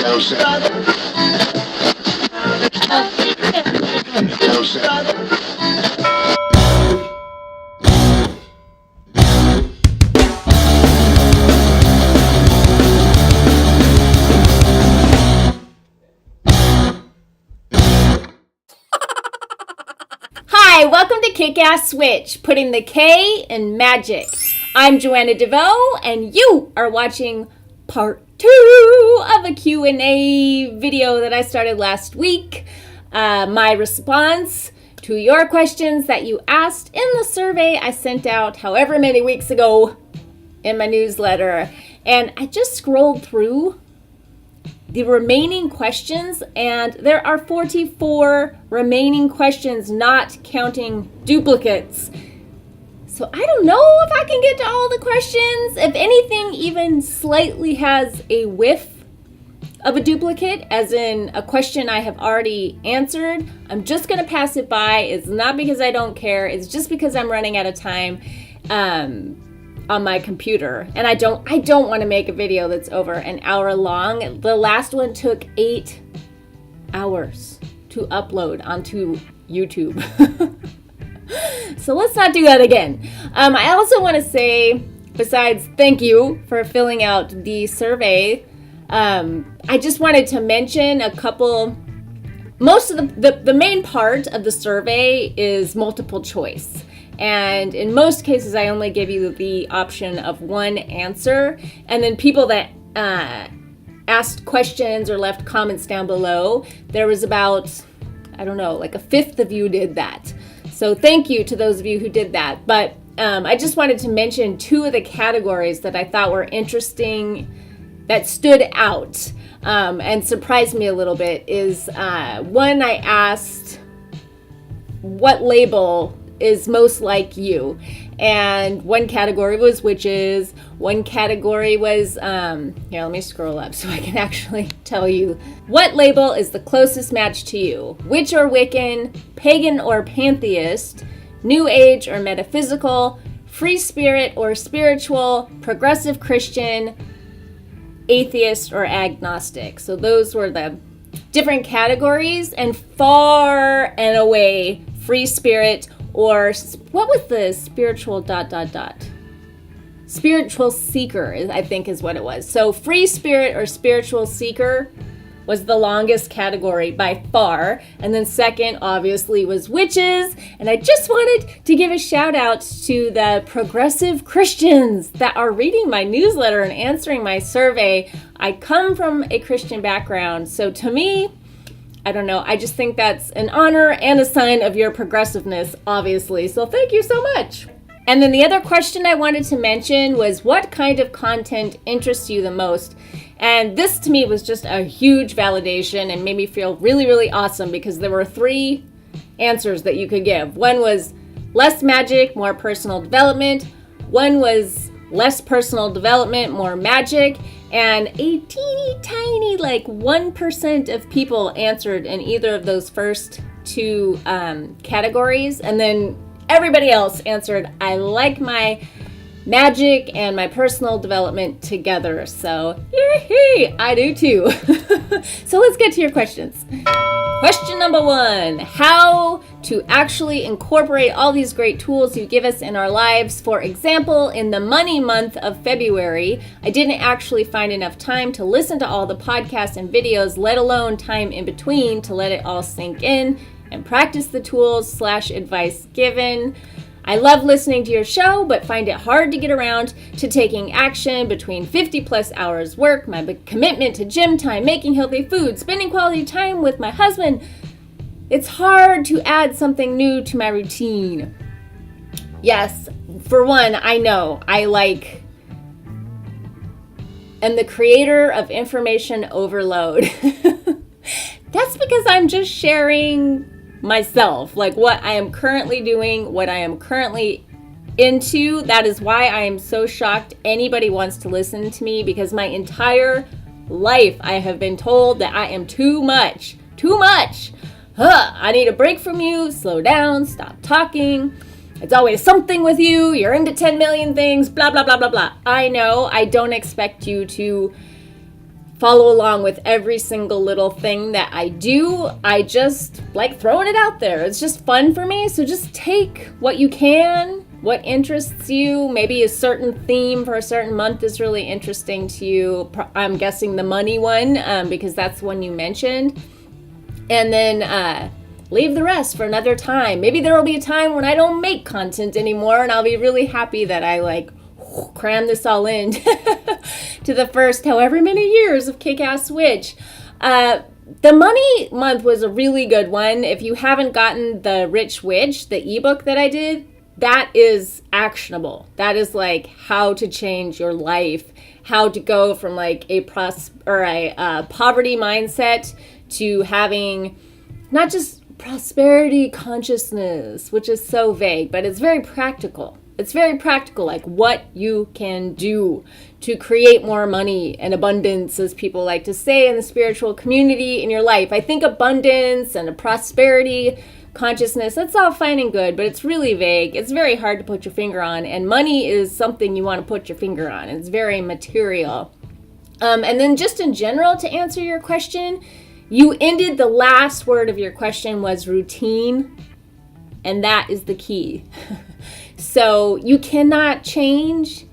Hi, welcome to Kick-Ass Switch, putting the K in magic. I'm Joanna DeVoe, and you are watching part 2 of a Q&A video that I started last week. My response to your questions that you asked in the survey I sent out however many weeks ago in my newsletter. And I just scrolled through the remaining questions, and there are 44 remaining questions, not counting duplicates. So I don't know if I can get to all the questions. If anything even slightly has a whiff of a duplicate, as in a question I have already answered, I'm just going to pass it by. It's not because I don't care. It's just because I'm running out of time on my computer, and I don't want to make a video that's over an hour long. The last one took 8 hours to upload onto YouTube. So let's not do that again. I also want to say, besides thank you for filling out the survey, I just wanted to mention a couple. Most of the main part of the survey is multiple choice. And in most cases, I only give you the option of one answer. And then people that asked questions or left comments down below, there was about, I don't know, like a fifth of you did that. So thank you to those of you who did that. But I just wanted to mention 2 of the categories that I thought were interesting, that stood out and surprised me a little bit. Is one, I asked, what label is most like you? And one category was witches. One category was, here, let me scroll up so I can actually tell you. What label is the closest match to you? Witch or Wiccan, pagan or pantheist, New Age or metaphysical, free spirit or spiritual, progressive Christian, atheist or agnostic. So those were the different categories, and far and away, free spirit, or what was the spiritual ... Spiritual seeker, I think is what it was. So free spirit or spiritual seeker was the longest category by far. And then second, obviously, was witches. And I just wanted to give a shout out to the progressive Christians that are reading my newsletter and answering my survey. I come from a Christian background, so to me, I don't know, I just think that's an honor and a sign of your progressiveness, obviously. So thank you so much. And then the other question I wanted to mention was, what kind of content interests you the most? And this to me was just a huge validation and made me feel really, really awesome, because there were 3 answers that you could give. One was less magic, more personal development. One was less personal development, more magic. And a teeny tiny, like 1% of people answered in either of those first 2 categories. And then everybody else answered, I like my magic and my personal development together. So, yay, I do too. So let's get to your questions. Question number 1, how to actually incorporate all these great tools you give us in our lives. For example, in the money month of February, I didn't actually find enough time to listen to all the podcasts and videos, let alone time in between to let it all sink in and practice the tools / advice given. I love listening to your show, but find it hard to get around to taking action between 50 plus hours work, my commitment to gym time, making healthy food, spending quality time with my husband. It's hard to add something new to my routine. Yes, for one, I know I am the creator of information overload. That's because I'm just sharing myself, like what I am currently doing, what I am currently into. That is why I am so shocked anybody wants to listen to me, because my entire life I have been told that I am too much. I need a break from you, slow down, stop talking. It's always something with you, you're into 10 million things, blah, blah, blah, blah, blah. I know, I don't expect you to follow along with every single little thing that I do. I just like throwing it out there. It's just fun for me. So just take what you can, what interests you. Maybe a certain theme for a certain month is really interesting to you. I'm guessing the money one, because that's one you mentioned. And then leave the rest for another time. Maybe there will be a time when I don't make content anymore, and I'll be really happy that I like cram this all in to the first however many years of Kick-Ass Switch. The money month was a really good one. If you haven't gotten the Rich Witch, the ebook that I did, that is actionable. That is like how to change your life, how to go from like a poverty mindset to having not just prosperity consciousness, which is so vague, but it's very practical. It's very practical, like what you can do to create more money and abundance, as people like to say in the spiritual community, in your life. I think abundance and a prosperity consciousness, that's all fine and good, but it's really vague. It's very hard to put your finger on, and money is something you want to put your finger on. It's very material. And then just in general, to answer your question, you ended, the last word of your question was routine, and that is the key. So you can't change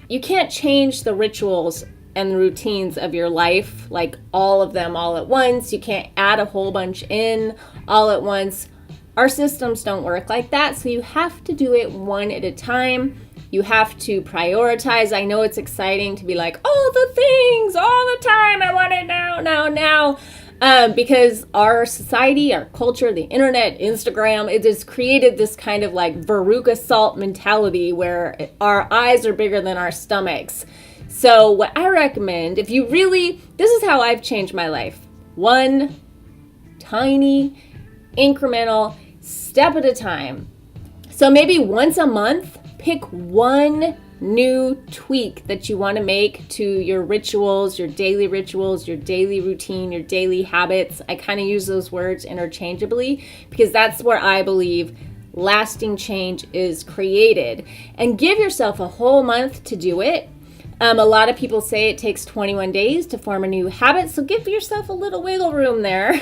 the rituals and the routines of your life, like all of them all at once. You can't add a whole bunch in all at once. Our systems don't work like that, so you have to do it one at a time. You have to prioritize. I know it's exciting to be like, all the things, all the time, I want it now. Because our society, our culture, the internet, Instagram, it has created this kind of like Veruca Salt mentality where our eyes are bigger than our stomachs. So what I recommend, this is how I've changed my life. One tiny, incremental step at a time. So maybe once a month, pick one new tweak that you want to make to your rituals, your daily routine, your daily habits. I kind of use those words interchangeably because that's where I believe lasting change is created. And give yourself a whole month to do it. A lot of people say it takes 21 days to form a new habit, so give yourself a little wiggle room there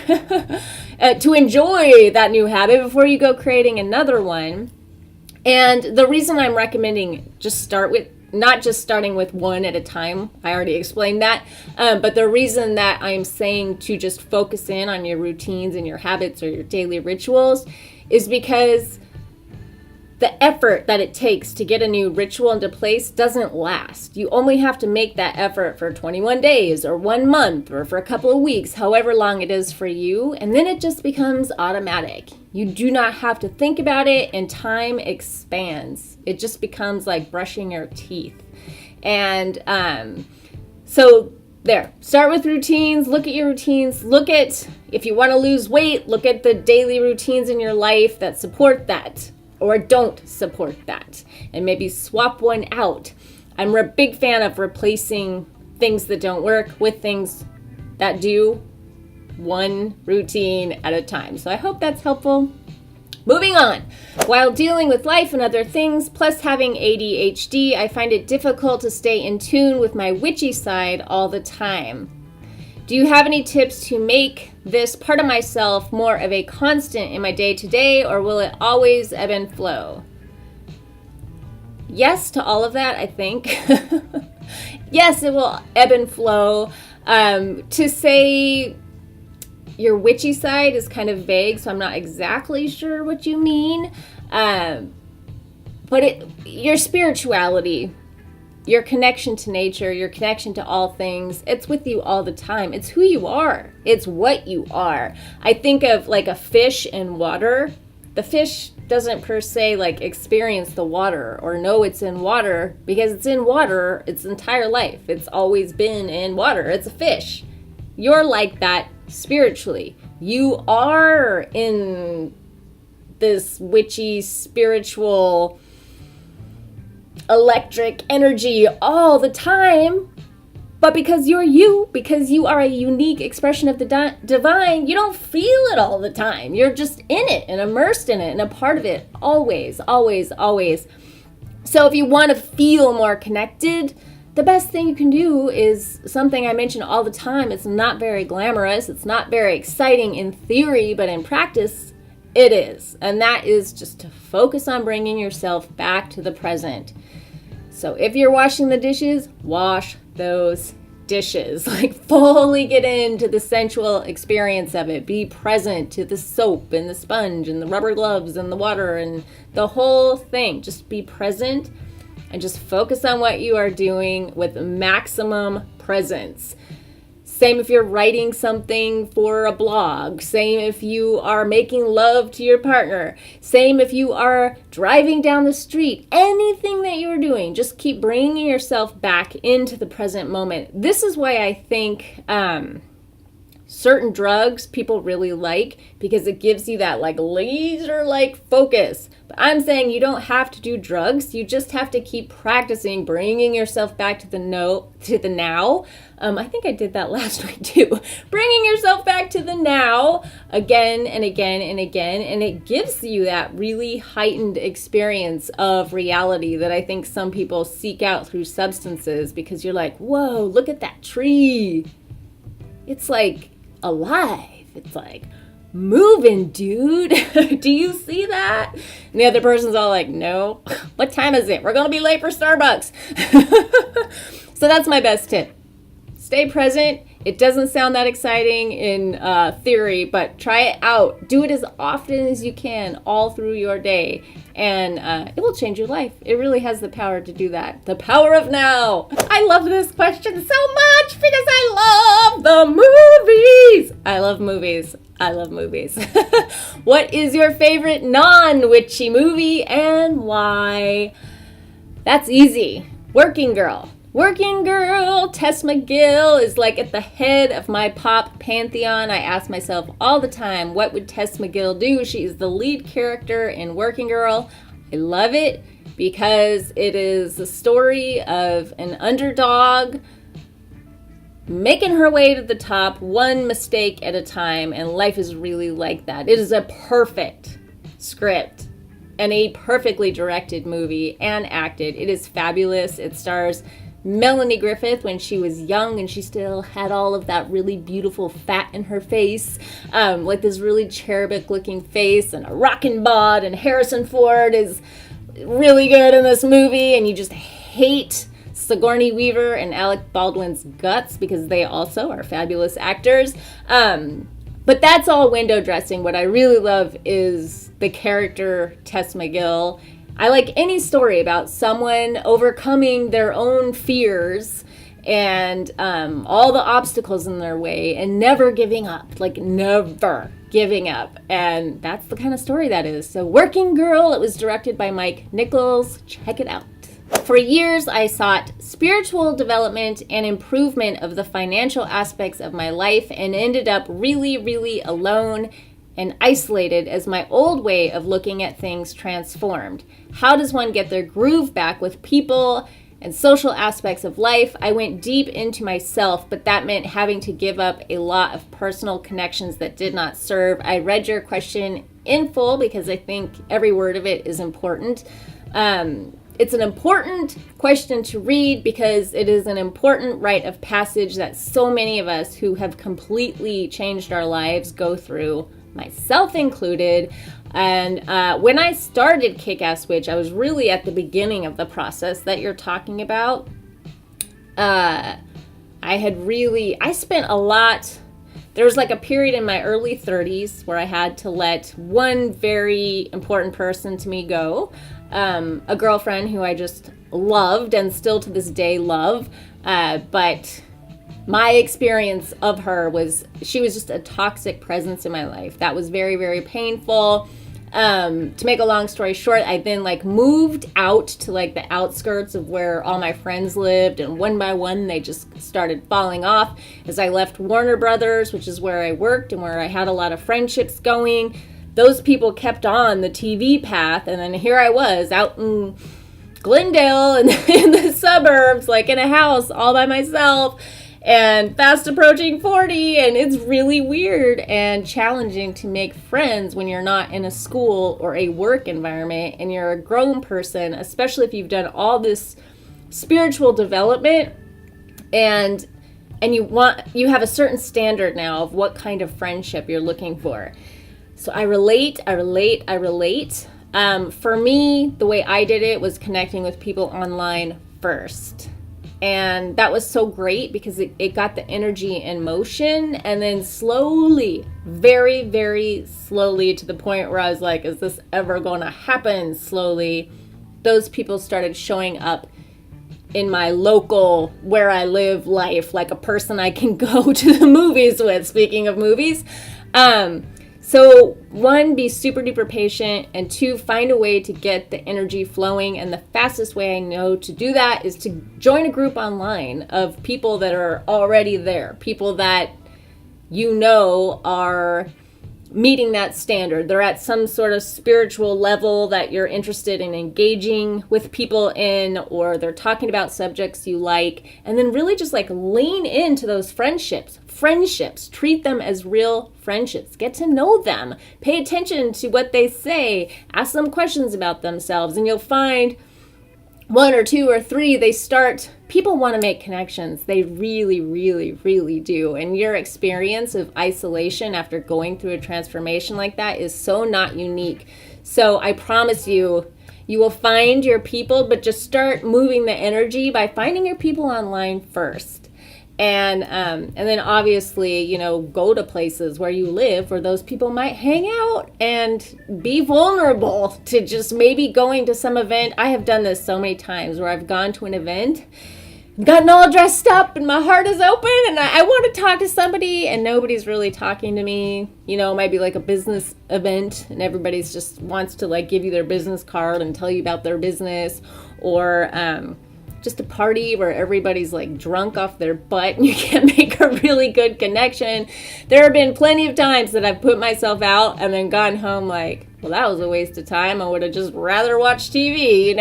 to enjoy that new habit before you go creating another one. And the reason I'm recommending not just starting with one at a time, I already explained that, but the reason that I'm saying to just focus in on your routines and your habits or your daily rituals is because the effort that it takes to get a new ritual into place doesn't last. You only have to make that effort for 21 days or 1 month or for a couple of weeks, however long it is for you, and then it just becomes automatic. You do not have to think about it, and time expands. It just becomes like brushing your teeth. And so there, start with routines, look at your routines, if you want to lose weight, look at the daily routines in your life that support that or don't support that, and maybe swap one out. I'm a big fan of replacing things that don't work with things that do, one routine at a time. So I hope that's helpful. Moving on. While dealing with life and other things, plus having ADHD, I find it difficult to stay in tune with my witchy side all the time. Do you have any tips to make this part of myself more of a constant in my day-to-day, or will it always ebb and flow? Yes to all of that, I think. Yes, it will ebb and flow. To say your witchy side is kind of vague, so I'm not exactly sure what you mean. But your spirituality, your connection to nature, your connection to all things, it's with you all the time. It's who you are. It's what you are. I think of like a fish in water. The fish doesn't per se like experience the water or know it's in water because it's in water its entire life. It's always been in water. It's a fish. You're like that spiritually. You are in this witchy, spiritual, electric energy all the time, but because you're you, because you are a unique expression of the divine, you don't feel it all the time. You're just in it and immersed in it and a part of it always, always, always. So if you want to feel more connected, the best thing you can do is something I mention all the time. It's not very glamorous. It's not very exciting in theory, but in practice, it is. And that is just to focus on bringing yourself back to the present. So if you're washing the dishes, wash those dishes. Like, fully get into the sensual experience of it. Be present to the soap and the sponge and the rubber gloves and the water and the whole thing. Just be present and just focus on what you are doing with maximum presence. Same if you're writing something for a blog. Same if you are making love to your partner. Same if you are driving down the street. Anything that you're doing, just keep bringing yourself back into the present moment. This is why I think certain drugs people really like, because it gives you that like laser-like focus. But I'm saying you don't have to do drugs. You just have to keep practicing bringing yourself back to the now. I think I did that last week too. Bringing yourself back to the now again and again and again. And it gives you that really heightened experience of reality that I think some people seek out through substances, because you're like, whoa, look at that tree. It's like alive. It's like moving, dude. Do you see that? And the other person's all like, no. What time is it? We're going to be late for Starbucks. So that's my best tip. Stay present. It doesn't sound that exciting in theory, but try it out. Do it as often as you can all through your day, and it will change your life. It really has the power to do that. The power of now. I love this question so much because I love the movies. I love movies. I love movies. What is your favorite non-witchy movie and why? That's easy. Working Girl. Working Girl, Tess McGill is like at the head of my pop pantheon. I ask myself all the time, what would Tess McGill do? She is the lead character in Working Girl. I love it because it is the story of an underdog making her way to the top, one mistake at a time, and life is really like that. It is a perfect script and a perfectly directed movie and acted. It is fabulous. It stars Melanie Griffith when she was young and she still had all of that really beautiful fat in her face, like this really cherubic looking face, and a rockin' bod, and Harrison Ford is really good in this movie, and you just hate Sigourney Weaver and Alec Baldwin's guts because they also are fabulous actors. But that's all window dressing. What I really love is the character Tess McGill. I like any story about someone overcoming their own fears and all the obstacles in their way and never giving up, like never giving up. And that's the kind of story that is. So Working Girl, it was directed by Mike Nichols. Check it out. For years, I sought spiritual development and improvement of the financial aspects of my life and ended up really, really alone and isolated as my old way of looking at things transformed. How does one get their groove back with people and social aspects of life? I went deep into myself, but that meant having to give up a lot of personal connections that did not serve. I read your question in full because I think every word of it is important. It's an important question to read because it is an important rite of passage that so many of us who have completely changed our lives go through, myself included. And when I started Kick-Ass Witch, I was really at the beginning of the process that you're talking about. I spent a lot, there was like a period in my early 30s where I had to let one very important person to me go. A girlfriend who I just loved and still to this day love. But my experience of her was, she was just a toxic presence in my life. That was very, very painful. To make a long story short, I then moved out to the outskirts of where all my friends lived, and one by one they just started falling off as I left Warner Brothers, which is where I worked and where I had a lot of friendships going. Those people kept on the TV path, and then here I was out in Glendale and in the suburbs, in a house all by myself, and fast approaching 40, and it's really weird and challenging to make friends when you're not in a school or a work environment and you're a grown person, especially if you've done all this spiritual development, and you have a certain standard now of what kind of friendship you're looking for. So I relate. For me, the way I did it was connecting with people online first. And that was so great because it got the energy in motion, and then slowly, very, very slowly, to the point where I was like, is this ever going to happen? Slowly, those people started showing up in my local, where I live life, like a person I can go to the movies with, speaking of movies. So one, be super duper patient, and two, find a way to get the energy flowing. And the fastest way I know to do that is to join a group online of people that are already there, people that you know are meeting that standard. They're at some sort of spiritual level that you're interested in engaging with people in, or they're talking about subjects you like, and then really just like lean into those friendships. Treat them as real friendships. Get to know them. Pay attention to what they say. Ask them questions about themselves, and you'll find one or two or three, people want to make connections. They really, really, really do. And your experience of isolation after going through a transformation like that is so not unique. So I promise you, you will find your people, but just start moving the energy by finding your people online first. And then obviously, go to places where you live where those people might hang out, and be vulnerable to just maybe going to some event. I have done this so many times where I've gone to an event, gotten all dressed up, and my heart is open, and I want to talk to somebody, and nobody's really talking to me. It might be like a business event, and everybody's just wants to like give you their business card and tell you about their business, or just a party where everybody's like drunk off their butt and you can't make a really good connection. There have been plenty of times that I've put myself out and then gone home like, well, that was a waste of time. I would have just rather watched TV,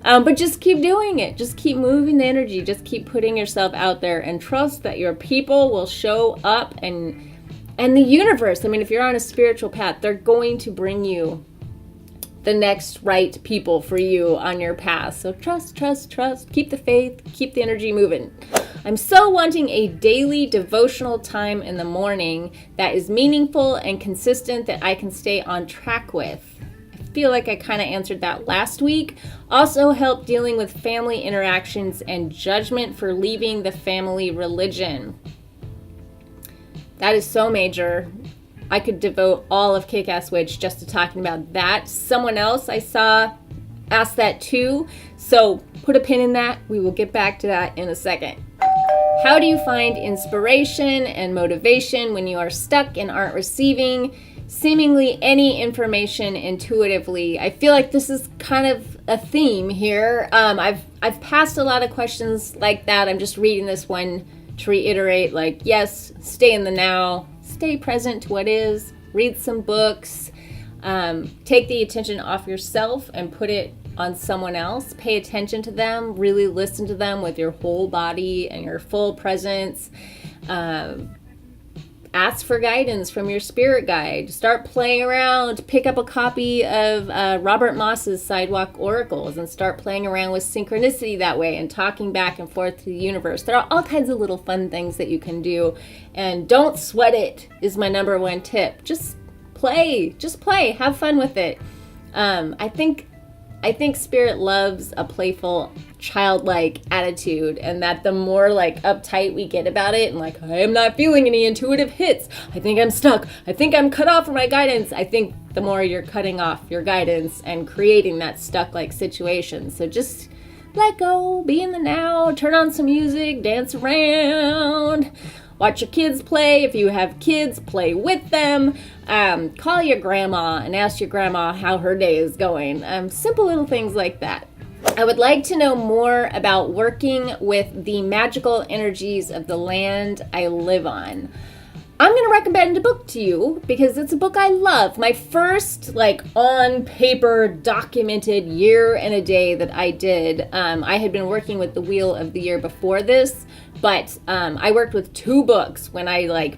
but just keep doing it. Just keep moving the energy. Just keep putting yourself out there, and trust that your people will show up, and the universe. I mean, if you're on a spiritual path, they're going to bring you the next right people for you on your path. So trust, keep the faith, keep the energy moving. I'm so wanting a daily devotional time in the morning that is meaningful and consistent, that I can stay on track with. I feel like I kind of answered that last week. Also help dealing with family interactions and judgment for leaving the family religion. That is so major. I could devote all of Kick-Ass Witch just to talking about that. Someone else I saw asked that too, so put a pin in that. We will get back to that in a second. How do you find inspiration and motivation when you are stuck and aren't receiving seemingly any information intuitively? I feel like this is kind of a theme here. I've passed a lot of questions like that. I'm just reading this one to reiterate, like, yes, stay in the now. Stay present to what is, read some books, take the attention off yourself and put it on someone else. Pay attention to them, really listen to them with your whole body and your full presence. Ask for guidance from your spirit guide. Start playing around. Pick up a copy of Robert Moss's Sidewalk Oracles and start playing around with synchronicity that way and talking back and forth to the universe. There are all kinds of little fun things that you can do. And don't sweat it is my number one tip. Just play. Have fun with it. I think spirit loves a playful, childlike attitude, and that the more like uptight we get about it and like, I am not feeling any intuitive hits, I think I'm stuck, I think I'm cut off from my guidance, I think the more you're cutting off your guidance and creating that stuck like situation. So just let go, be in the now, turn on some music, dance around, watch your kids play. If you have kids, play with them. Call your grandma and ask your grandma how her day is going. Simple little things like that. I would like to know more about working with the magical energies of the land I live on. I'm going to recommend a book to you because it's a book I love. My first on paper documented year and a day that I did. I had been working with the Wheel of the Year before this, but I worked with 2 books when I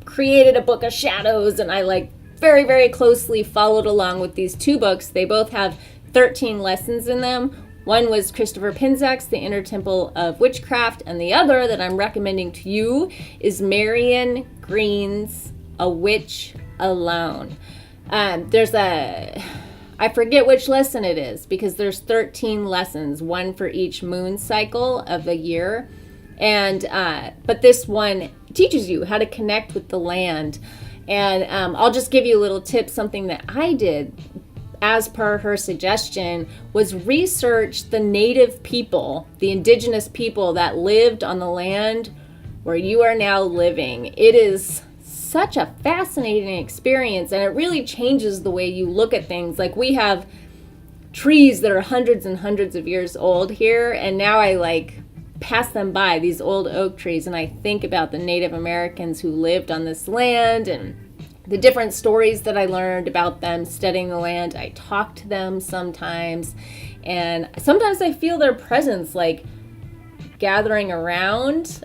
created a book of shadows, and I very, very closely followed along with these 2 books. They both have 13 lessons in them. One was Christopher Pinzak's The Inner Temple of Witchcraft, and the other that I'm recommending to you is Marion Green's A Witch Alone. I forget which lesson it is because there's 13 lessons, one for each moon cycle of the year. And but this one teaches you how to connect with the land. And I'll just give you a little tip. Something that I did as per her suggestion was research the native people, the indigenous people that lived on the land where you are now living. It is such a fascinating experience, and it really changes the way you look at things. Like, we have trees that are hundreds and hundreds of years old here, and now I pass them by, these old oak trees, and I think about the Native Americans who lived on this land and the different stories that I learned about them studying the land. I talk to them sometimes, and sometimes I feel their presence, like gathering around.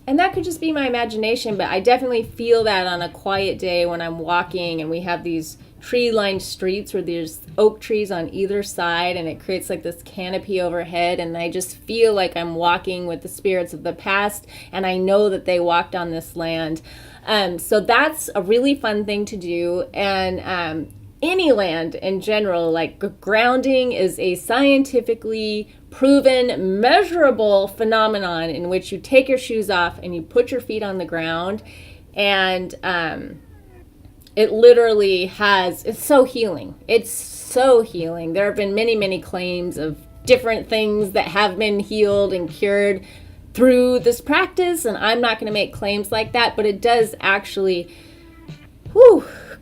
And that could just be my imagination, but I definitely feel that on a quiet day when I'm walking and we have these tree-lined streets where there's oak trees on either side, and it creates like this canopy overhead, and I just feel like I'm walking with the spirits of the past, and I know that they walked on this land. So that's a really fun thing to do. And any land in general, like grounding is a scientifically proven, measurable phenomenon in which you take your shoes off and you put your feet on the ground, and it literally it's so healing. It's so healing. There have been many, many claims of different things that have been healed and cured through this practice, and I'm not going to make claims like that, but it does actually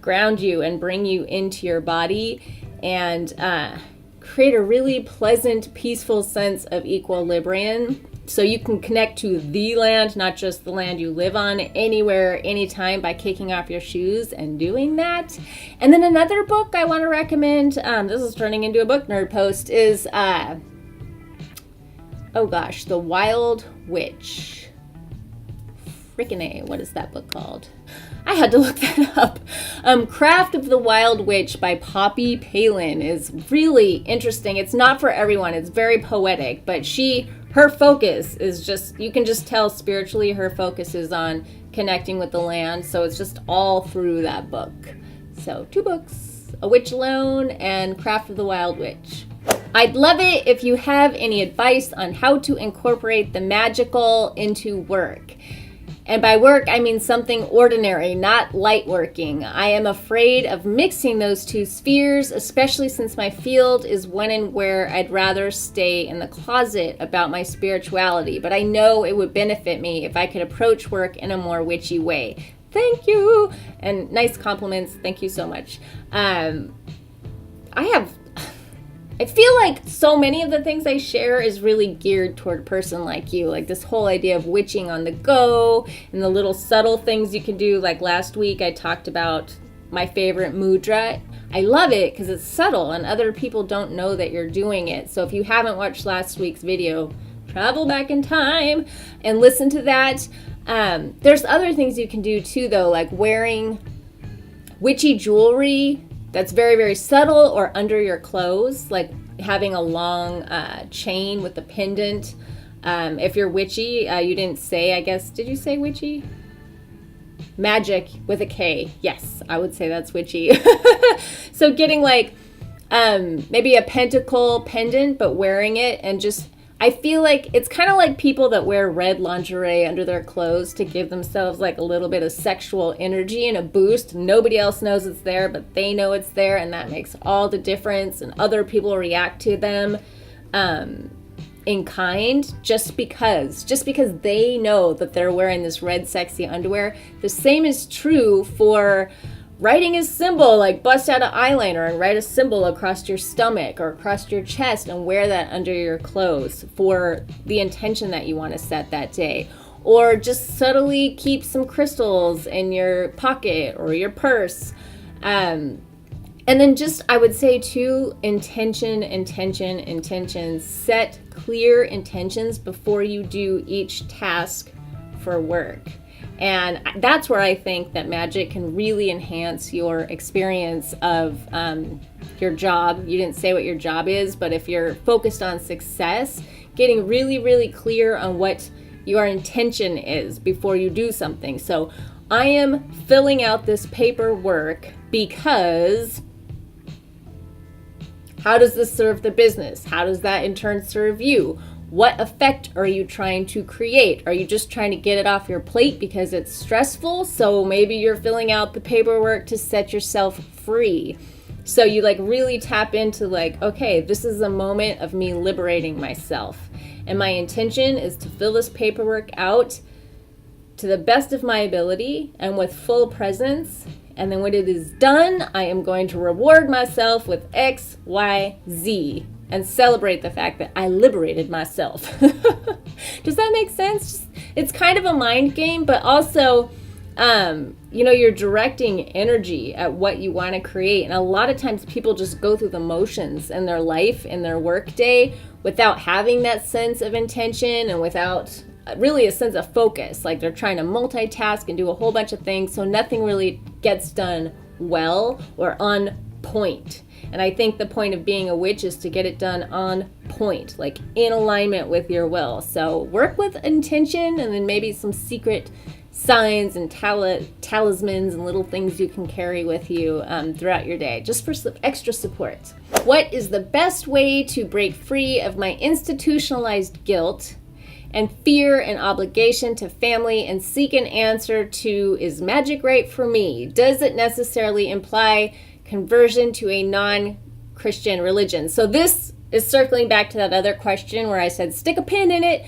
ground you and bring you into your body and create a really pleasant, peaceful sense of equilibrium, so you can connect to the land, not just the land you live on, anywhere, anytime, by kicking off your shoes and doing that. And then another book I want to recommend, this is turning into a book nerd post, is The Wild Witch. Frickin' A, what is that book called? I had to look that up. Craft of the Wild Witch by Poppy Palin is really interesting. It's not for everyone. It's very poetic, but her focus is just, you can just tell spiritually her focus is on connecting with the land. So it's just all through that book. So 2 books, A Witch Alone and Craft of the Wild Witch. I'd love it if you have any advice on how to incorporate the magical into work. And by work, I mean something ordinary, not light working. I am afraid of mixing those two spheres, especially since my field is when and where I'd rather stay in the closet about my spirituality. But I know it would benefit me if I could approach work in a more witchy way. Thank you. And nice compliments. Thank you so much. I feel like so many of the things I share is really geared toward a person like you. Like this whole idea of witching on the go and the little subtle things you can do. Like last week I talked about my favorite mudra. I love it because it's subtle and other people don't know that you're doing it. So if you haven't watched last week's video, travel back in time and listen to that. There's other things you can do too, though, like wearing witchy jewelry that's very, very subtle or under your clothes, like having a long chain with a pendant. If you're witchy, you didn't say, I guess, did you say witchy? Magic with a K. Yes, I would say that's witchy. So getting like maybe a pentacle pendant, but wearing it, and just, I feel like it's kind of like people that wear red lingerie under their clothes to give themselves like a little bit of sexual energy and a boost. Nobody else knows it's there, but they know it's there, and that makes all the difference. And other people react to them in kind just because they know that they're wearing this red sexy underwear. The same is true for writing a symbol, like bust out an eyeliner and write a symbol across your stomach or across your chest and wear that under your clothes for the intention that you want to set that day. Or just subtly keep some crystals in your pocket or your purse. And then just, I would say too, intention. Set clear intentions before you do each task for work. And that's where I think that magic can really enhance your experience of your job. You didn't say what your job is, but if you're focused on success, getting really, really clear on what your intention is before you do something. So I am filling out this paperwork because how does this serve the business? How does that in turn serve you? What effect are you trying to create? Are you just trying to get it off your plate because it's stressful? So maybe you're filling out the paperwork to set yourself free. So you like really tap into like, okay, this is a moment of me liberating myself. And my intention is to fill this paperwork out to the best of my ability and with full presence. And then when it is done, I am going to reward myself with X, Y, Z and celebrate the fact that I liberated myself. Does that make sense? It's kind of a mind game, but also, you're directing energy at what you want to create. And a lot of times people just go through the motions in their life, in their work day, without having that sense of intention and without really a sense of focus. Like they're trying to multitask and do a whole bunch of things, so nothing really gets done well or on point. And I think the point of being a witch is to get it done on point, like in alignment with your will. So work with intention and then maybe some secret signs and talismans and little things you can carry with you throughout your day, just for some extra support. What is the best way to break free of my institutionalized guilt and fear and obligation to family and seek an answer to, is magic right for me? Does it necessarily imply conversion to a non-Christian religion? So this is circling back to that other question where I said stick a pin in it.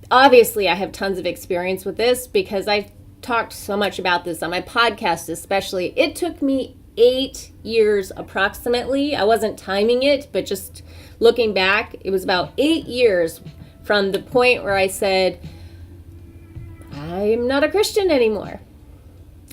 Obviously, I have tons of experience with this because I've talked so much about this on my podcast especially. It took me 8 years approximately. I wasn't timing it, but just looking back, it was about 8 years from the point where I said, I'm not a Christian anymore.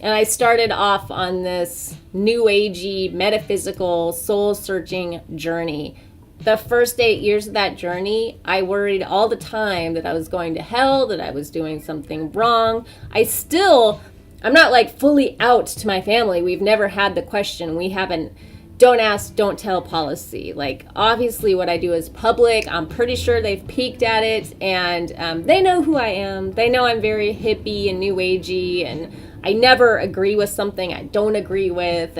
And I started off on this new agey, metaphysical, soul-searching journey. The first 8 years of that journey, I worried all the time that I was going to hell, that I was doing something wrong. I'm not like fully out to my family. We've never had the question. We haven't, don't ask, don't tell policy. Like, obviously what I do is public. I'm pretty sure they've peeked at it, and they know who I am. They know I'm very hippie and new agey, and I never agree with something I don't agree with.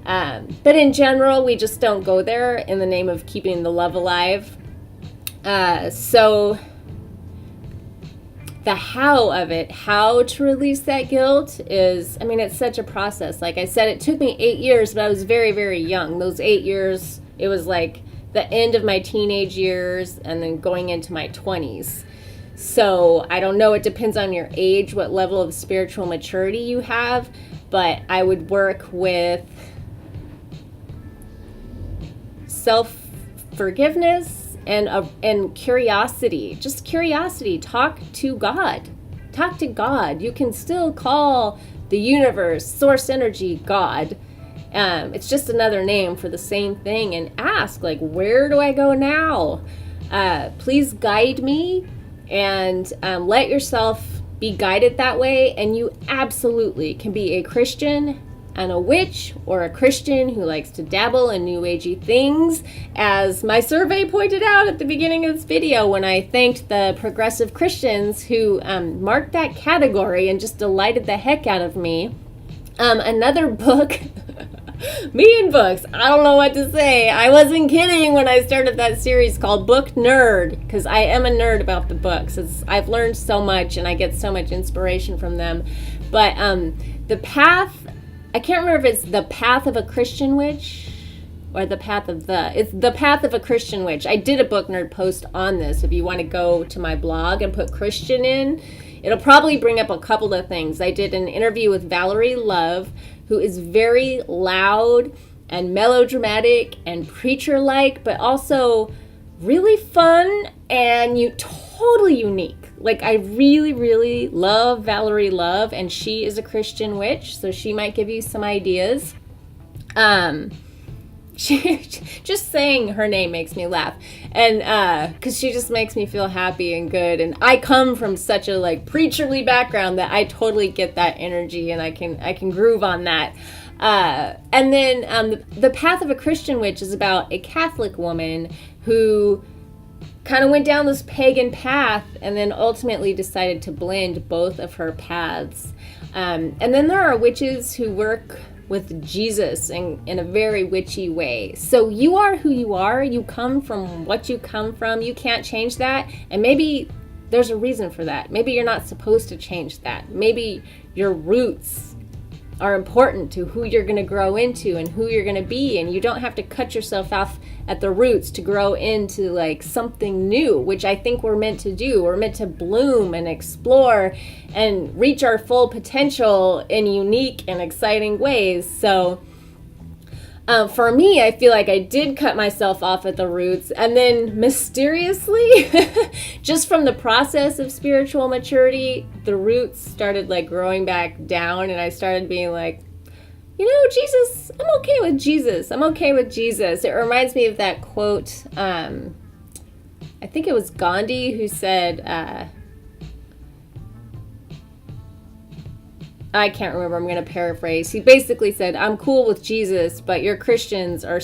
But in general, we just don't go there in the name of keeping the love alive. So the how of it, how to release that guilt is, it's such a process. Like I said, it took me 8 years, but I was very, very young. Those 8 years, it was like the end of my teenage years and then going into my 20s. So I don't know, it depends on your age, what level of spiritual maturity you have, but I would work with self-forgiveness and curiosity. Just curiosity. Talk to God. Talk to God. You can still call the universe, source energy, God. It's just another name for the same thing. And ask, like, where do I go now? Please guide me, and let yourself be guided that way. And you absolutely can be a Christian and a witch, or a Christian who likes to dabble in new agey things, as my survey pointed out at the beginning of this video when I thanked the progressive Christians who marked that category and just delighted the heck out of me. Another book, me and books, I don't know what to say. I wasn't kidding when I started that series called Book Nerd, because I am a nerd about the books. I've learned so much and I get so much inspiration from them. But the path, I can't remember if it's The Path of a Christian Witch or it's The Path of a Christian Witch. I did a Book Nerd post on this. If you want to go to my blog and put Christian in, it'll probably bring up a couple of things. I did an interview with Valerie Love, who is very loud and melodramatic and preacher-like, but also really fun and totally unique. Like, I really, really love Valerie Love, and she is a Christian witch, so she might give you some ideas. just saying her name makes me laugh, and because she just makes me feel happy and good. And I come from such a like preacherly background that I totally get that energy, and I can groove on that. And then the Path of a Christian Witch is about a Catholic woman who kind of went down this pagan path and then ultimately decided to blend both of her paths. And then there are witches who work with Jesus in a very witchy way. So you are who you are. You come from what you come from. You can't change that. And maybe there's a reason for that. Maybe you're not supposed to change that. Maybe your roots are important to who you're going to grow into and who you're going to be, and you don't have to cut yourself off at the roots to grow into like something new, which I think we're meant to do. We're meant to bloom and explore and reach our full potential in unique and exciting ways. So for me, I feel like I did cut myself off at the roots, and then mysteriously, just from the process of spiritual maturity, the roots started like growing back down, and I started being like, Jesus, I'm okay with Jesus. I'm okay with Jesus. It reminds me of that quote, I think it was Gandhi who said, I can't remember, I'm going to paraphrase. He basically said, I'm cool with Jesus, but your Christians are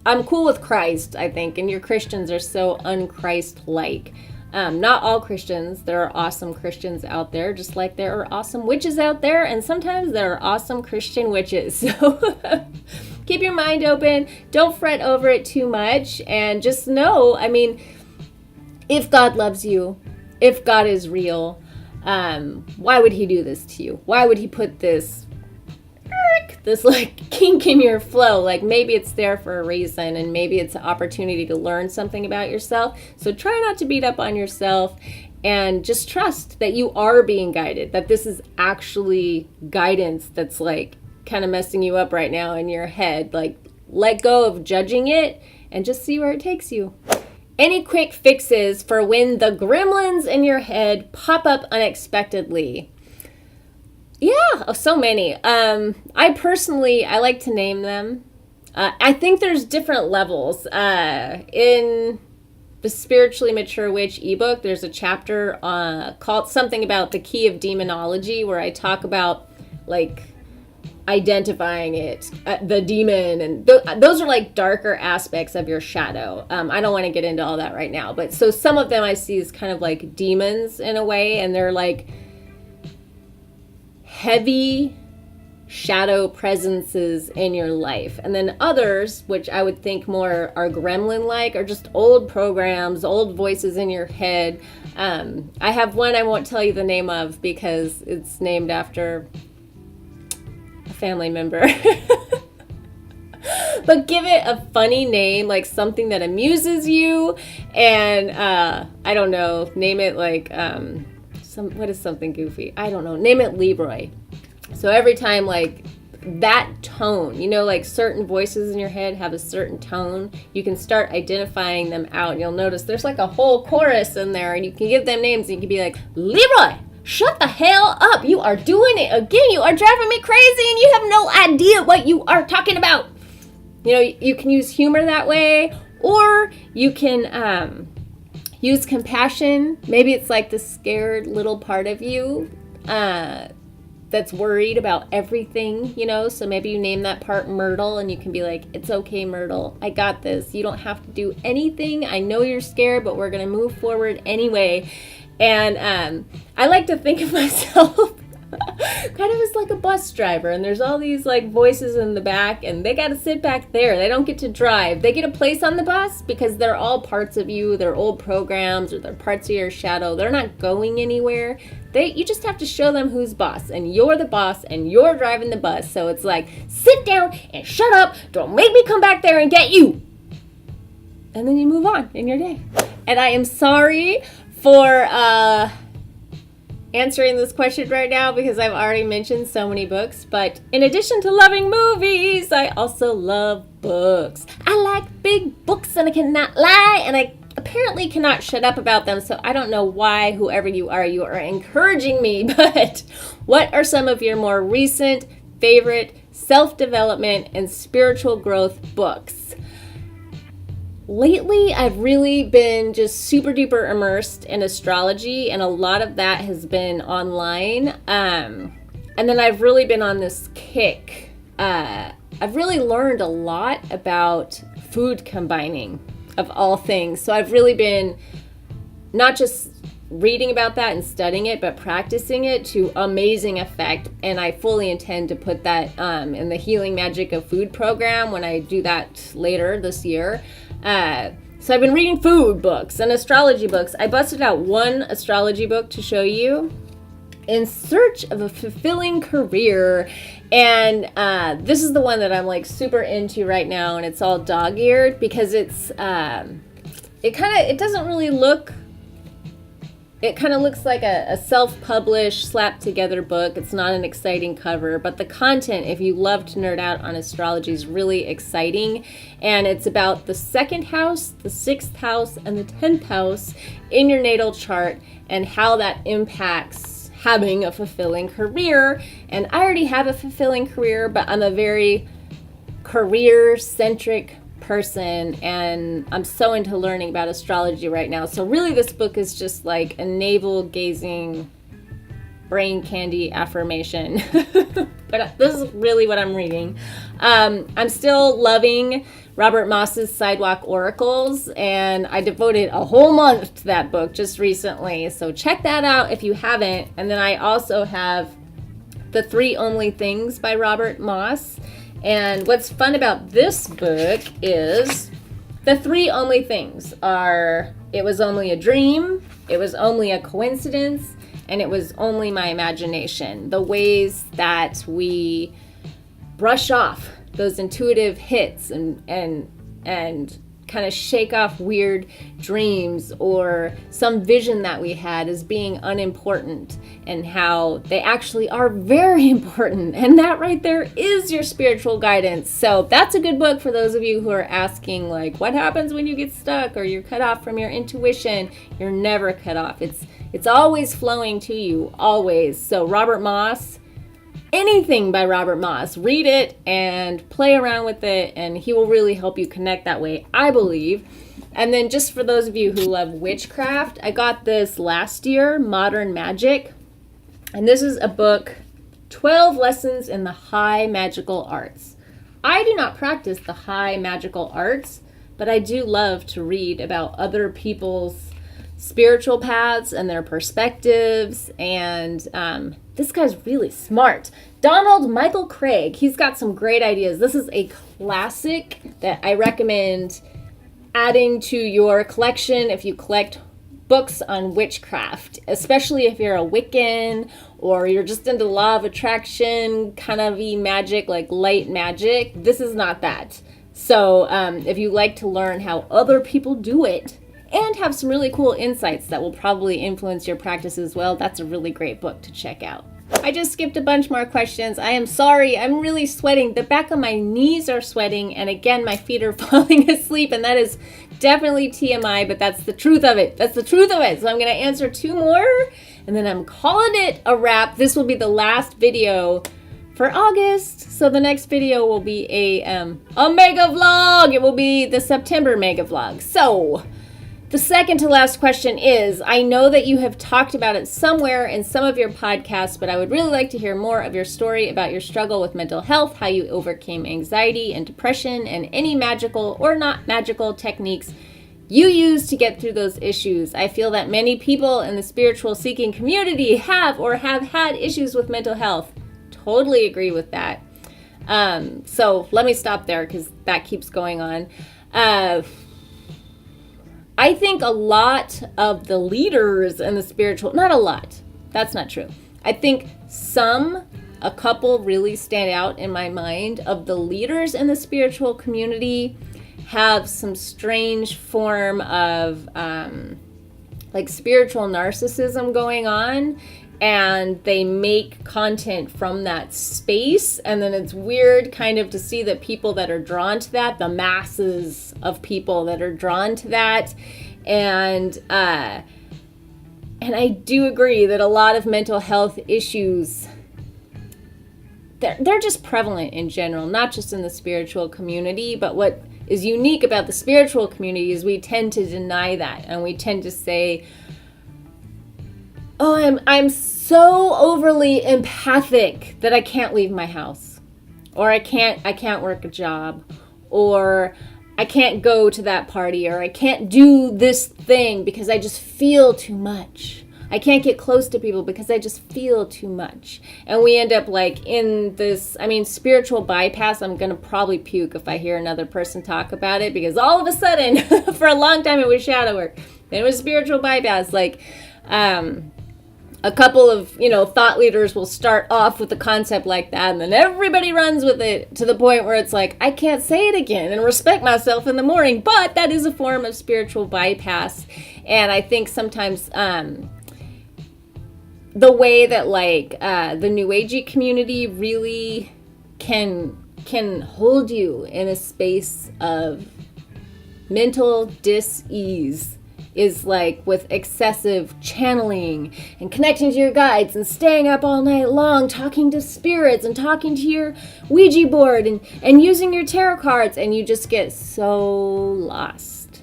I'm cool with Christ, I think, and your Christians are so un-Christ-like. Not all Christians. There are awesome Christians out there, just like there are awesome witches out there, and sometimes there are awesome Christian witches. So keep your mind open. Don't fret over it too much, and just know, if God loves you, if God is real, why would he do this to you? Why would he put this like kink in your flow? Like maybe it's there for a reason, and maybe it's an opportunity to learn something about yourself. So try not to beat up on yourself, and just trust that you are being guided, that this is actually guidance that's like kind of messing you up right now in your head. Like let go of judging it and just see where it takes you. Any quick fixes for when the gremlins in your head pop up unexpectedly? Yeah, so many. I like to name them. I think there's different levels. In the Spiritually Mature Witch ebook, there's a chapter called something about the key of demonology, where I talk about like identifying it, the demon, and those are like darker aspects of your shadow. I don't want to get into all that right now, but so some of them I see as kind of like demons in a way, and they're like heavy shadow presences in your life. And then others, which I would think more are gremlin-like, are just old programs, old voices in your head. I have one I won't tell you the name of because it's named after family member. But give it a funny name, like something that amuses you, and I don't know, name it like what is something goofy? I don't know, name it Leroy. So every time like that tone, like certain voices in your head have a certain tone, you can start identifying them out, and you'll notice there's like a whole chorus in there, and you can give them names, and you can be like, Leroy, shut the hell up. You are doing it again. You are driving me crazy, and you have no idea what you are talking about. You can use humor that way, or you can use compassion. Maybe it's like the scared little part of you that's worried about everything, so maybe you name that part Myrtle, and you can be like, it's okay, Myrtle, I got this. You don't have to do anything. I know you're scared, but we're going to move forward anyway. And I like to think of myself kind of as like a bus driver, and there's all these like voices in the back, and they got to sit back there. They don't get to drive. They get a place on the bus because they're all parts of you. They're old programs, or they're parts of your shadow. They're not going anywhere. You just have to show them who's boss, and you're the boss, and you're driving the bus. So it's like, sit down and shut up. Don't make me come back there and get you. And then you move on in your day. And I am sorry for answering this question right now because I've already mentioned so many books, but in addition to loving movies, I also love books. I like big books, and I cannot lie, and I apparently cannot shut up about them, so I don't know why, whoever you are encouraging me, but what are some of your more recent favorite self-development and spiritual growth books? lately I've really been just super duper immersed in astrology, and a lot of that has been online. And then I've really been on this kick. I've really learned a lot about food combining, of all things. So I've really been not just reading about that and studying it, but practicing it to amazing effect. And I fully intend to put that in the Healing Magic of Food program when I do that later this year. So I've been reading food books and astrology books. I busted out one astrology book to show you, In Search of a Fulfilling Career. And this is the one that I'm like super into right now, and it's all dog-eared because it's it doesn't really look, it kind of looks like a self-published, slapped together book. It's not an exciting cover, but the content, if you love to nerd out on astrology, is really exciting. And it's about the 2nd house, the 6th house, and the 10th house in your natal chart and how that impacts having a fulfilling career. And I already have a fulfilling career, but I'm a very career-centric person, and I'm so into learning about astrology right now. So really this book is just like a navel-gazing, brain candy affirmation. But this is really what I'm reading. I'm still loving Robert Moss's Sidewalk Oracles, and I devoted a whole month to that book just recently. So check that out if you haven't. And then I also have The 3 Only Things by Robert Moss. And what's fun about this book is the 3 only things are: it was only a dream, it was only a coincidence, and it was only my imagination. The ways that we brush off those intuitive hits and kind of shake off weird dreams or some vision that we had as being unimportant, and how they actually are very important. And that right there is your spiritual guidance. So that's a good book for those of you who are asking, like, what happens when you get stuck or you're cut off from your intuition? You're never cut off. It's always flowing to you, always. So Robert Moss, anything by Robert Moss, read it and play around with it, and he will really help you connect that way, I believe. And then just for those of you who love witchcraft, I got this last year, Modern Magic. And this is a book, 12 Lessons in the High Magical Arts. I do not practice the high magical arts, but I do love to read about other people's spiritual paths and their perspectives. And this guy's really smart. Donald Michael Craig, he's got some great ideas. This is a classic that I recommend adding to your collection if you collect books on witchcraft, especially if you're a Wiccan or you're just into law of attraction, kind of magic, like light magic. This is not that. So if you like to learn how other people do it and have some really cool insights that will probably influence your practice as well, that's a really great book to check out. I just skipped a bunch more questions. I am sorry. I'm really sweating. The back of my knees are sweating, and again, my feet are falling asleep, and that is definitely TMI, but that's the truth of it. That's the truth of it. So I'm going to answer 2 more, and then I'm calling it a wrap. This will be the last video for August. So the next video will be a mega vlog. It will be the September mega vlog. So the second to last question is, I know that you have talked about it somewhere in some of your podcasts, but I would really like to hear more of your story about your struggle with mental health, how you overcame anxiety and depression, and any magical or not magical techniques you use to get through those issues. I feel that many people in the spiritual seeking community have or have had issues with mental health. Totally agree with that. So let me stop there because that keeps going on. I think a lot of the leaders in the spiritual, not a lot, that's not true. I think a couple really stand out in my mind of the leaders in the spiritual community have some strange form of like spiritual narcissism going on, and they make content from that space. And then it's weird kind of to see that people that are drawn to that, the masses of people that are drawn to that. And I do agree that a lot of mental health issues, they're just prevalent in general, not just in the spiritual community. But what is unique about the spiritual community is we tend to deny that, and we tend to say, oh, I'm so overly empathic that I can't leave my house, or I can't work a job, or I can't go to that party, or I can't do this thing because I just feel too much. I can't get close to people because I just feel too much. And we end up like in this, spiritual bypass. I'm going to probably puke if I hear another person talk about it, because all of a sudden, for a long time it was shadow work. Then it was spiritual bypass. Like, a couple of, thought leaders will start off with a concept like that, and then everybody runs with it to the point where it's like, I can't say it again and respect myself in the morning. But that is a form of spiritual bypass. And I think sometimes the way that the New Agey community really can hold you in a space of mental dis-ease is like with excessive channeling and connecting to your guides and staying up all night long talking to spirits and talking to your Ouija board and using your tarot cards, and you just get so lost.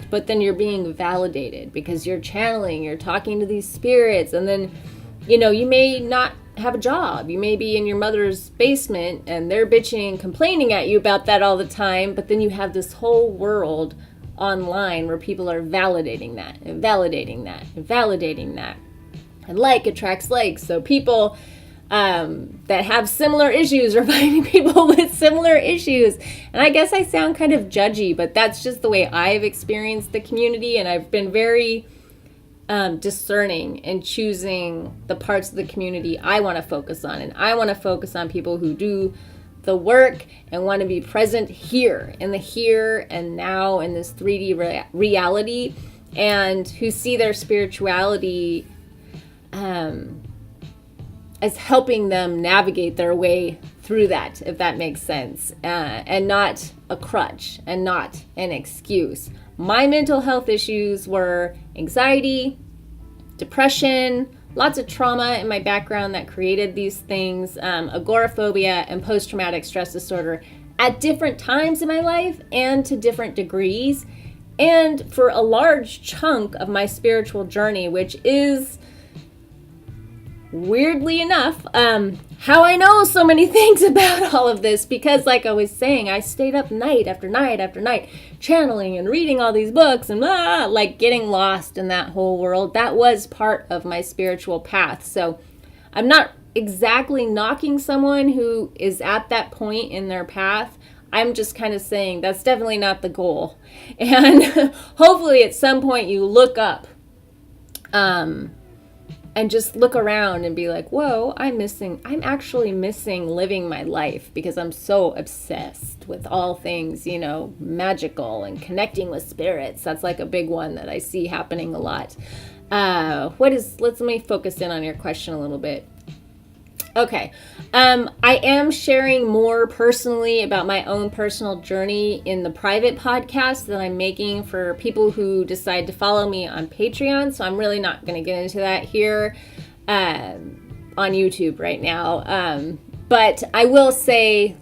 But then you're being validated because you're channeling, you're talking to these spirits, and then you may not have a job. You may be in your mother's basement and they're bitching and complaining at you about that all the time, but then you have this whole world online where people are validating that and validating that and validating that. And like attracts like. So people that have similar issues are finding people with similar issues. And I guess I sound kind of judgy, but that's just the way I've experienced the community. And I've been very discerning in choosing the parts of the community I want to focus on. And I want to focus on people who do the work and want to be present here, in the here and now, in this 3D reality, and who see their spirituality as helping them navigate their way through that, if that makes sense, and not a crutch and not an excuse. My mental health issues were anxiety, depression, lots of trauma in my background that created these things, agoraphobia and post-traumatic stress disorder at different times in my life and to different degrees. And for a large chunk of my spiritual journey, which is, weirdly enough, how I know so many things about all of this, because like I was saying, I stayed up night after night after night channeling and reading all these books and like getting lost in that whole world. That was part of my spiritual path. So I'm not exactly knocking someone who is at that point in their path. I'm just kind of saying that's definitely not the goal. And hopefully at some point you look up and just look around and be like, whoa, I'm actually missing living my life because I'm so obsessed with all things, magical and connecting with spirits. That's like a big one that I see happening a lot. Let me focus in on your question a little bit. Okay. I am sharing more personally about my own personal journey in the private podcast that I'm making for people who decide to follow me on Patreon. So I'm really not going to get into that here on YouTube right now. But I will say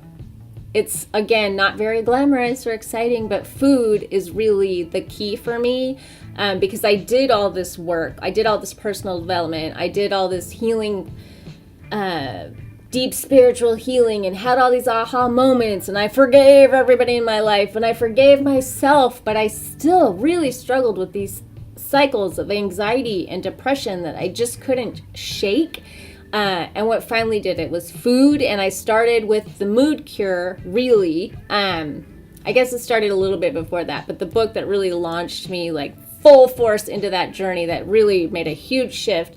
it's, again, not very glamorous or exciting, but food is really the key for me. Because I did all this work. I did all this personal development. I did all this healing, deep spiritual healing, and had all these aha moments, and I forgave everybody in my life, and I forgave myself, but I still really struggled with these cycles of anxiety and depression that I just couldn't shake. And what finally did it was food, and I started with the mood cure, really. I guess it started a little bit before that, but the book that really launched me like full force into that journey that really made a huge shift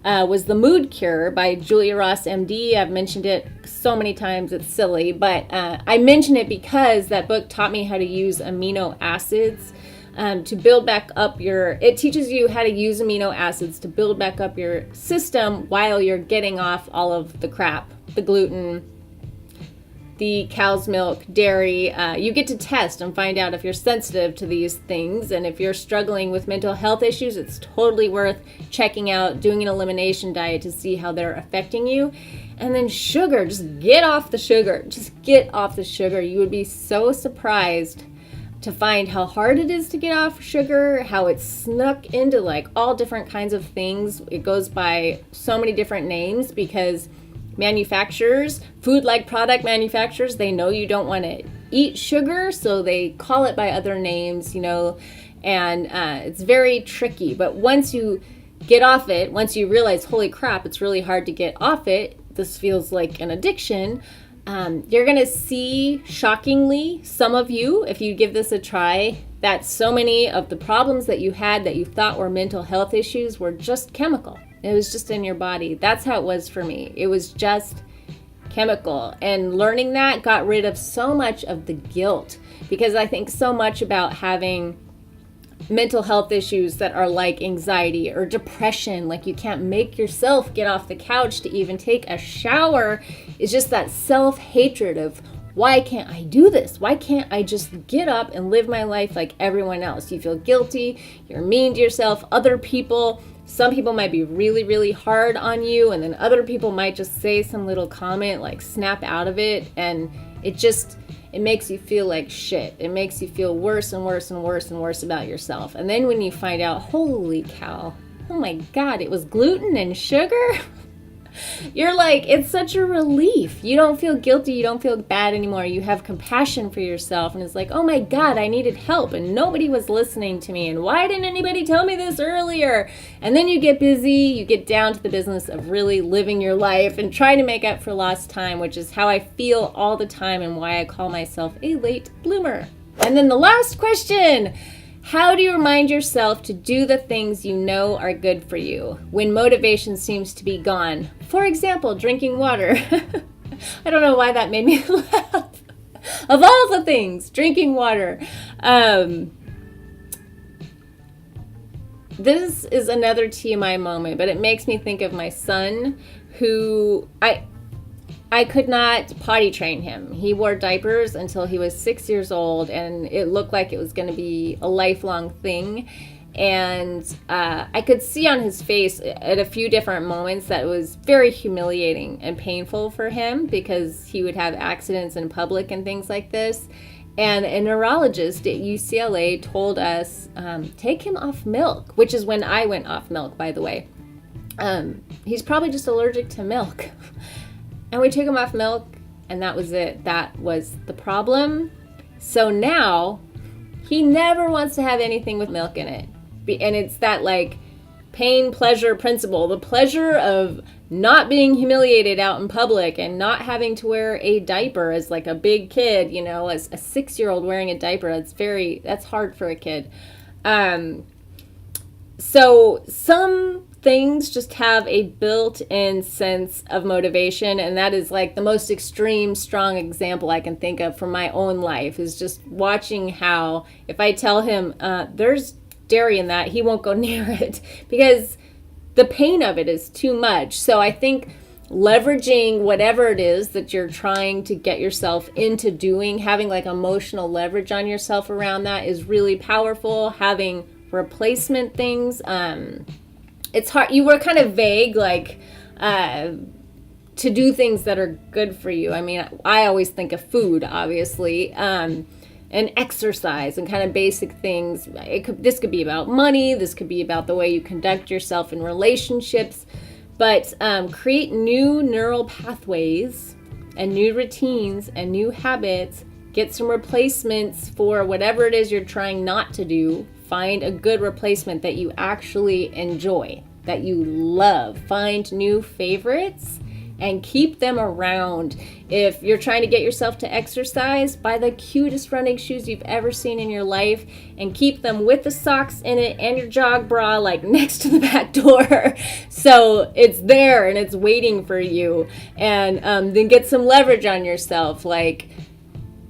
was The Mood Cure by Julia Ross, MD. I've mentioned it so many times, it's silly, but I mention it because that book taught me how to use amino acids to build back up it teaches you how to use amino acids to build back up your system while you're getting off all of the crap, the gluten, the cow's milk, dairy. You get to test and find out if you're sensitive to these things. And if you're struggling with mental health issues, it's totally worth checking out, doing an elimination diet to see how they're affecting you. And then sugar, just get off the sugar. Just get off the sugar. You would be so surprised to find how hard it is to get off sugar, how it's snuck into like all different kinds of things. It goes by so many different names because manufacturers, food-like product manufacturers, they know you don't want to eat sugar, so they call it by other names, and it's very tricky. But once you get off it, once you realize, holy crap, it's really hard to get off it, this feels like an addiction, you're going to see, shockingly, some of you, if you give this a try, that so many of the problems that you had that you thought were mental health issues were just chemical. It was just in your body. That's how it was for me. It was just chemical. And learning that got rid of so much of the guilt, because I think so much about having mental health issues that are like anxiety or depression, like you can't make yourself get off the couch to even take a shower, is just that self-hatred of, why can't I do this? Why can't I just get up and live my life like everyone else? You feel guilty, you're mean to yourself, other people, some people might be really, really hard on you, and then other people might just say some little comment, like snap out of it, and it makes you feel like shit. It makes you feel worse and worse and worse and worse about yourself. And then when you find out, holy cow, oh my God, it was gluten and sugar, you're like, it's such a relief. You don't feel guilty. You don't feel bad anymore. You have compassion for yourself. And it's like, oh my God, I needed help and nobody was listening to me. And why didn't anybody tell me this earlier? And then you get busy. You get down to the business of really living your life and trying to make up for lost time, which is how I feel all the time and why I call myself a late bloomer. And then the last question. How do you remind yourself to do the things you know are good for you when motivation seems to be gone? For example, drinking water. I don't know why that made me laugh. Of all the things, drinking water. This is another TMI moment, but it makes me think of my son, who I could not potty train him. He wore diapers until he was 6 years old, and it looked like it was going to be a lifelong thing. And I could see on his face at a few different moments that it was very humiliating and painful for him, because he would have accidents in public and things like this. And a neurologist at UCLA told us, take him off milk, which is when I went off milk, by the way. He's probably just allergic to milk. And we took him off milk, and that was it. That was the problem. So now he never wants to have anything with milk in it. And it's that like pain pleasure principle, the pleasure of not being humiliated out in public and not having to wear a diaper as like a big kid, as a 6-year-old wearing a diaper. That's hard for a kid. So some things just have a built-in sense of motivation, and that is like the most extreme, strong example I can think of from my own life, is just watching how if I tell him there's dairy in that, he won't go near it because the pain of it is too much. So I think leveraging whatever it is that you're trying to get yourself into doing, having like emotional leverage on yourself around that is really powerful. Having replacement things, it's hard. You were kind of vague, like to do things that are good for you. I mean, I always think of food, obviously, and exercise and kind of basic things. This could be about money. This could be about the way you conduct yourself in relationships. But create new neural pathways and new routines and new habits. Get some replacements for whatever it is you're trying not to do. Find a good replacement that you actually enjoy, that you love. Find new favorites and keep them around. If you're trying to get yourself to exercise, buy the cutest running shoes you've ever seen in your life and keep them with the socks in it and your jog bra like next to the back door. So it's there and it's waiting for you. And then get some leverage on yourself. Like,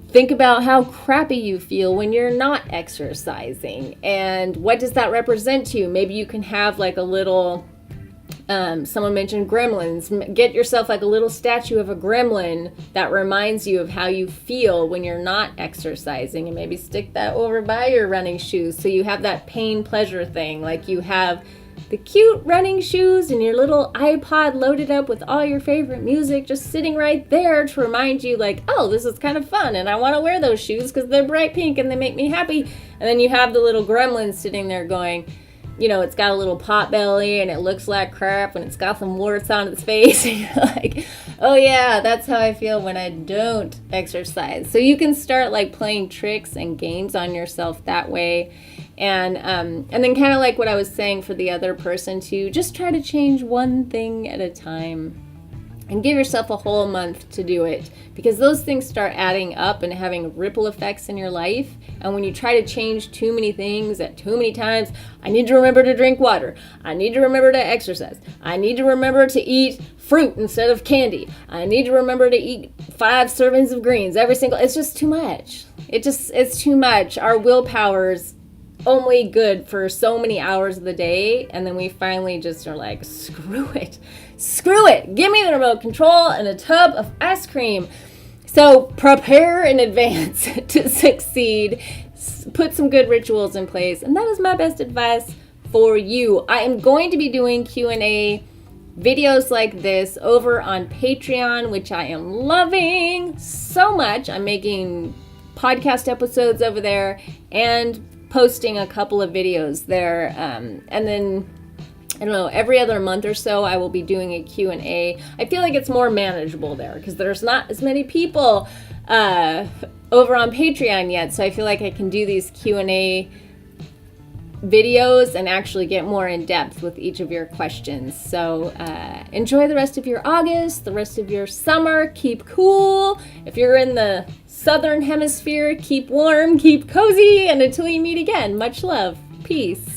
think about how crappy you feel when you're not exercising and what does that represent to you. Maybe you can have like a little Someone mentioned gremlins. Get yourself like a little statue of a gremlin that reminds you of how you feel when you're not exercising, and maybe stick that over by your running shoes so you have that pain pleasure thing. Like you have the cute running shoes and your little iPod loaded up with all your favorite music just sitting right there to remind you like, oh, this is kind of fun and I want to wear those shoes because they're bright pink and they make me happy. And then you have the little gremlin sitting there going, you know, it's got a little pot belly and it looks like crap and it's got some warts on its face. And you're like, oh yeah, that's how I feel when I don't exercise. So you can start like playing tricks and games on yourself that way. And then kind of like what I was saying for the other person too, just try to change one thing at a time. And give yourself a whole month to do it, because those things start adding up and having ripple effects in your life. And when you try to change too many things at too many times, I need to remember to drink water. I need to remember to exercise. I need to remember to eat fruit instead of candy. I need to remember to eat 5 servings of greens every single, it's just too much. It's too much. Our willpower's only good for so many hours of the day, and then we finally just are like, screw it, give me the remote control and a tub of ice cream. So prepare in advance to succeed. Put some good rituals in place, and that is my best advice for you. I am going to be doing Q&A videos like this over on Patreon, which I am loving so much. I'm making podcast episodes over there and posting a couple of videos there, and then I don't know, every other month or so I will be doing a Q&A. I feel like it's more manageable there because there's not as many people over on Patreon yet, so I feel like I can do these Q&A videos and actually get more in depth with each of your questions. So enjoy the rest of your August, the rest of your summer. Keep cool. If you're in the southern hemisphere, keep warm, keep cozy, and until you meet again, much love. Peace.